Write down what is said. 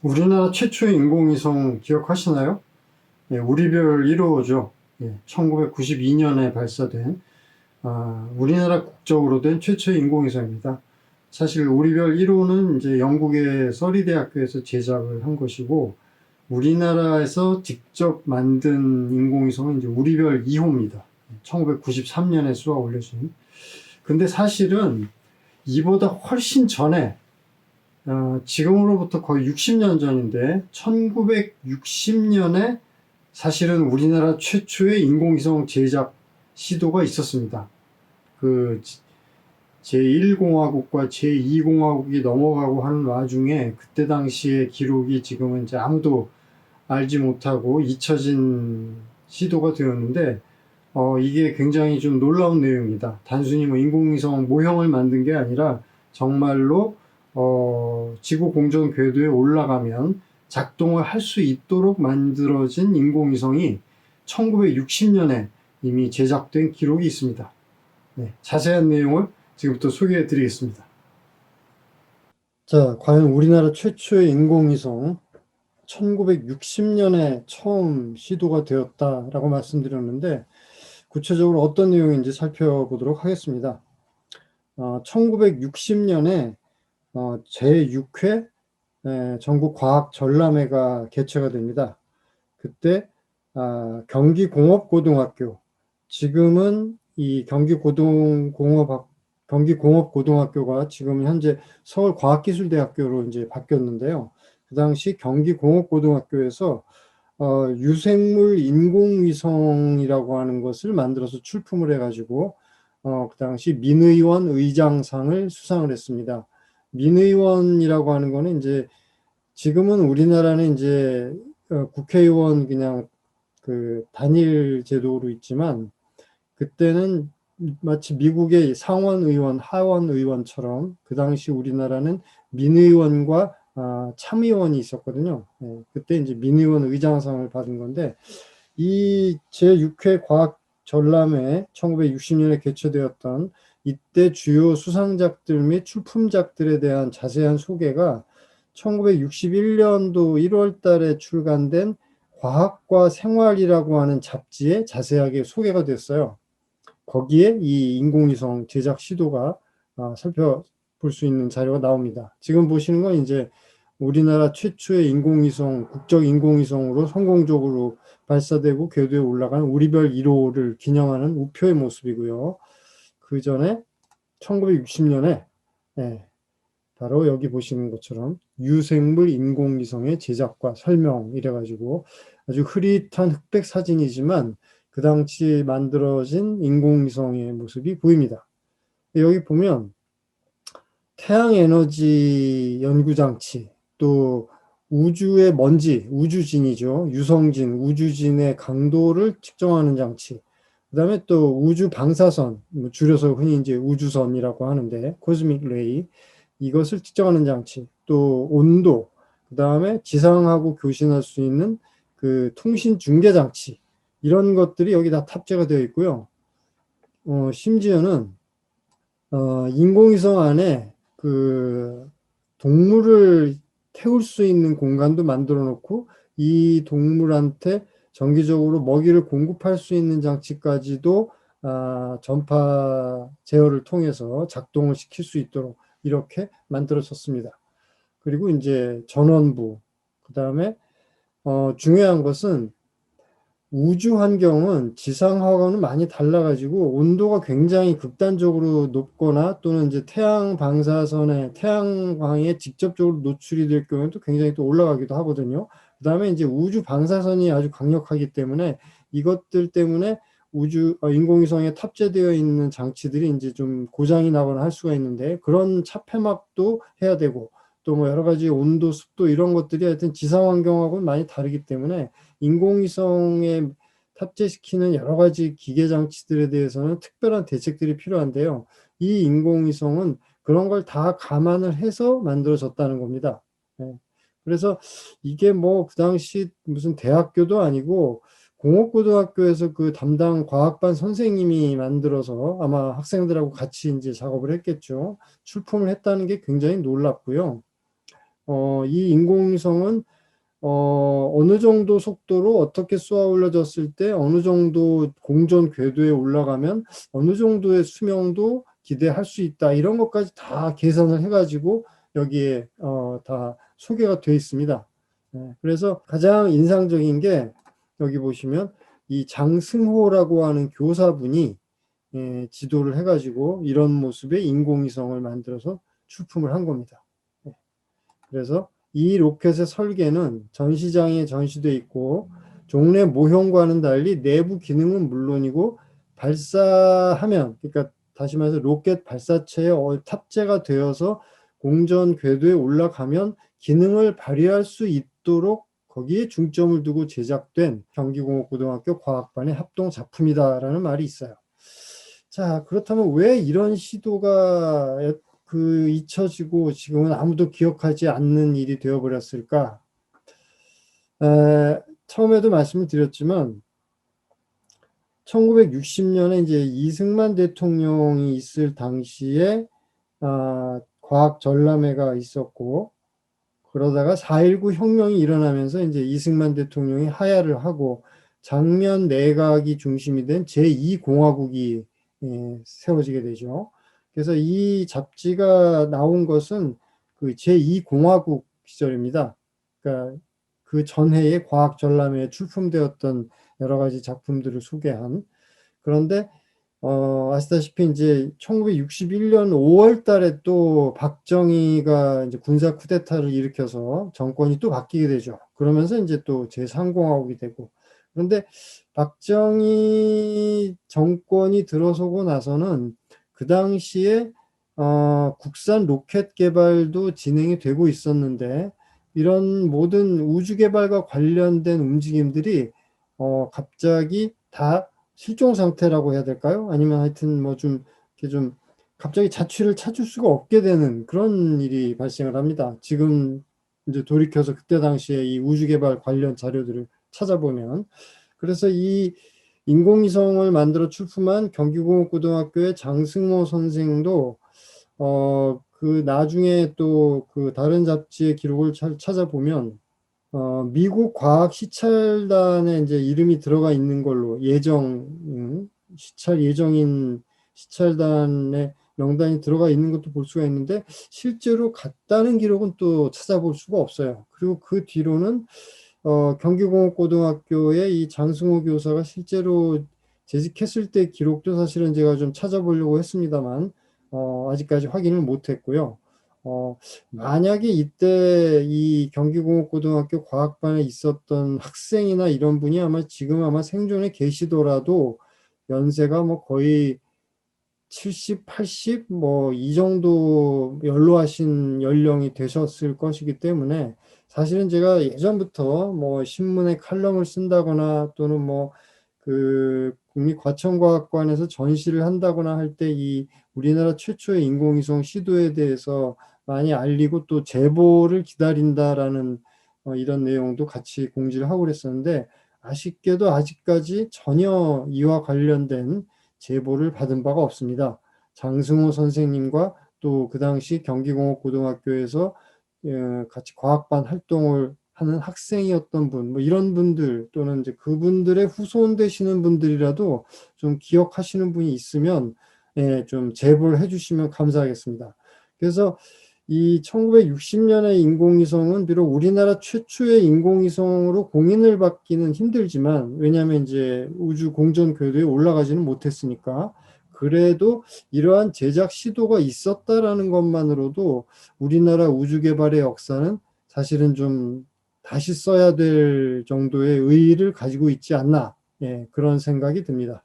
우리나라 최초의 인공위성 기억하시나요? 예, 우리별 1호죠. 예, 1992년에 발사된 우리나라 국적으로 된 최초의 인공위성입니다. 사실 우리별 1호는 이제 영국의 서리 대학교에서 제작을 한 것이고, 우리나라에서 직접 만든 인공위성은 이제 우리별 2호입니다. 1993년에 쏘아 올려진. 근데 사실은 이보다 훨씬 전에 지금으로부터 거의 60년 전인데 1960년에 사실은 우리나라 최초의 인공위성 제작 시도가 있었습니다. 그 제1공화국과 제2공화국이 넘어가고 하는 와중에 그때 당시의 기록이 지금은 이제 아무도 알지 못하고 잊혀진 시도가 되었는데 이게 굉장히 좀 놀라운 내용입니다. 단순히 뭐 인공위성 모형을 만든 게 아니라 정말로 지구 공전 궤도에 올라가면 작동을 할 수 있도록 만들어진 인공위성이 1960년에 이미 제작된 기록이 있습니다. 네, 자세한 내용을 지금부터 소개해 드리겠습니다. 자, 과연 우리나라 최초의 인공위성 1960년에 처음 시도가 되었다라고 말씀드렸는데, 구체적으로 어떤 내용인지 살펴보도록 하겠습니다. 1960년에 제6회 전국 과학 전람회가 개최가 됩니다. 그때 경기공업고등학교, 지금은 이 경기공업고등학교가 지금 현재 서울과학기술대학교로 이제 바뀌었는데요. 그 당시 경기공업고등학교에서 유생물 인공위성이라고 하는 것을 만들어서 출품을 해가지고 그 당시 민의원 의장상을 수상을 했습니다. 민의원이라고 하는 거는 이제 지금은 우리나라는 이제 국회의원 그냥 그 단일 제도로 있지만, 그때는 마치 미국의 상원 의원, 하원 의원처럼 그 당시 우리나라는 민의원과 참의원이 있었거든요. 네, 그때 이제 민의원 의장상을 받은 건데, 이 제6회 과학 전람회 1960년에 개최되었던 이때 주요 수상작들 및 출품작들에 대한 자세한 소개가 1961년도 1월 달에 출간된 과학과 생활이라고 하는 잡지에 자세하게 소개가 됐어요. 거기에 이 인공위성 제작 시도가 살펴볼 수 있는 자료가 나옵니다. 지금 보시는 건 이제 우리나라 최초의 인공위성, 국적 인공위성으로 성공적으로 발사되고 궤도에 올라간 우리별 1호를 기념하는 우표의 모습이고요. 그 전에 1960년에 바로 여기 보시는 것처럼 유생물 인공위성의 제작과 설명 이래가지고 아주 흐릿한 흑백 사진이지만 그 당시 만들어진 인공위성의 모습이 보입니다. 여기 보면 태양에너지 연구장치, 또 우주의 먼지, 우주진이죠. 유성진, 우주진의 강도를 측정하는 장치, 그 다음에 또 우주 방사선, 줄여서 흔히 이제 우주선이라고 하는데, 코스믹 레이, 이것을 측정하는 장치, 또 온도, 그 다음에 지상하고 교신할 수 있는 그 통신 중계 장치, 이런 것들이 여기 다 탑재가 되어 있고요. 심지어는 인공위성 안에 그 동물을 태울 수 있는 공간도 만들어 놓고 이 동물한테 정기적으로 먹이를 공급할 수 있는 장치까지도 전파 제어를 통해서 작동을 시킬 수 있도록 이렇게 만들어졌습니다. 그리고 이제 전원부, 그 다음에 중요한 것은 우주 환경은 지상하고는 많이 달라가지고 온도가 굉장히 극단적으로 높거나 또는 이제 태양 방사선에 태양광에 직접적으로 노출이 될 경우에도 굉장히 또 올라가기도 하거든요. 그 다음에 이제 우주 방사선이 아주 강력하기 때문에 이것들 때문에 인공위성에 탑재되어 있는 장치들이 이제 좀 고장이 나거나 할 수가 있는데, 그런 차폐막도 해야 되고 또 뭐 여러 가지 온도, 습도 이런 것들이 하여튼 지상 환경하고는 많이 다르기 때문에 인공위성에 탑재시키는 여러 가지 기계 장치들에 대해서는 특별한 대책들이 필요한데요. 이 인공위성은 그런 걸 다 감안을 해서 만들어졌다는 겁니다. 그래서 이게 뭐 그 당시 무슨 대학교도 아니고 공업고등학교에서 그 담당 과학반 선생님이 만들어서 아마 학생들하고 같이 이제 작업을 했겠죠. 출품을 했다는 게 굉장히 놀랍고요. 이 인공위성은 어느 정도 속도로 어떻게 쏘아 올려졌을 때 어느 정도 공전 궤도에 올라가면 어느 정도의 수명도 기대할 수 있다. 이런 것까지 다 계산을 해가지고 여기에 다 소개가 되어 있습니다. 그래서 가장 인상적인 게 여기 보시면 이 장승호라고 하는 교사분이 지도를 해가지고 이런 모습의 인공위성을 만들어서 출품을 한 겁니다. 그래서 이 로켓의 설계는 전시장에 전시돼 있고 종래 모형과는 달리 내부 기능은 물론이고 발사하면, 그러니까 다시 말해서 로켓 발사체에 탑재가 되어서 공전 궤도에 올라가면 기능을 발휘할 수 있도록 거기에 중점을 두고 제작된 경기공업고등학교 과학반의 합동 작품이다라는 말이 있어요. 자, 그렇다면 왜 이런 시도가 잊혀지고 지금은 아무도 기억하지 않는 일이 되어버렸을까? 처음에도 말씀을 드렸지만 1960년에 이제 이승만 대통령이 있을 당시에 과학 전람회가 있었고, 그러다가 4.19 혁명이 일어나면서 이제 이승만 대통령이 하야를 하고 장면 내각이 중심이 된 제2공화국이 세워지게 되죠. 그래서 이 잡지가 나온 것은 그 제2공화국 시절입니다. 그러니까 그 전해에 과학 전람회에 출품되었던 여러 가지 작품들을 소개한. 그런데 아시다시피 이제 1961년 5월 달에 또 박정희가 이제 군사 쿠데타를 일으켜서 정권이 또 바뀌게 되죠. 그러면서 이제 또 제3공화국이 되고. 그런데 박정희 정권이 들어서고 나서는 그 당시에 국산 로켓 개발도 진행이 되고 있었는데 이런 모든 우주 개발과 관련된 움직임들이 갑자기 다 실종 상태라고 해야 될까요? 아니면 하여튼 뭐 좀 이렇게 좀 갑자기 자취를 찾을 수가 없게 되는 그런 일이 발생을 합니다. 지금 이제 돌이켜서 그때 당시에 이 우주 개발 관련 자료들을 찾아보면. 그래서 이 인공위성을 만들어 출품한 경기공업고등학교의 장승모 선생도 그 나중에 또 그 다른 잡지의 기록을 찾아보면 미국 과학 시찰단에 이제 이름이 들어가 있는 걸로 시찰 예정인 시찰단의 명단이 들어가 있는 것도 볼 수가 있는데 실제로 갔다는 기록은 또 찾아볼 수가 없어요. 그리고 그 뒤로는 경기공업고등학교의 이 장승호 교사가 실제로 재직했을 때 기록도 사실은 제가 좀 찾아보려고 했습니다만 아직까지 확인을 못했고요. 만약에 이때 이 경기공업고등학교 과학반에 있었던 학생이나 이런 분이 아마 지금 아마 생존에 계시더라도 연세가 뭐 거의 70, 80, 뭐 이 정도 연로하신 연령이 되셨을 것이기 때문에 사실은 제가 예전부터 뭐 신문에 칼럼을 쓴다거나 또는 뭐 그 국립과천과학관에서 전시를 한다거나 할 때 이 우리나라 최초의 인공위성 시도에 대해서 많이 알리고 또 제보를 기다린다라는 이런 내용도 같이 공지를 하고 그랬었는데 아쉽게도 아직까지 전혀 이와 관련된 제보를 받은 바가 없습니다. 장승호 선생님과 또 그 당시 경기공업고등학교에서 같이 과학반 활동을 하는 학생이었던 분, 뭐 이런 분들 또는 이제 그분들의 후손 되시는 분들이라도 좀 기억하시는 분이 있으면 좀 제보를 해주시면 감사하겠습니다. 그래서 이 1960년의 인공위성은 비록 우리나라 최초의 인공위성으로 공인을 받기는 힘들지만 왜냐하면 이제 우주 공전 궤도에 올라가지는 못했으니까 그래도 이러한 제작 시도가 있었다라는 것만으로도 우리나라 우주 개발의 역사는 사실은 좀 다시 써야 될 정도의 의의를 가지고 있지 않나 그런 생각이 듭니다.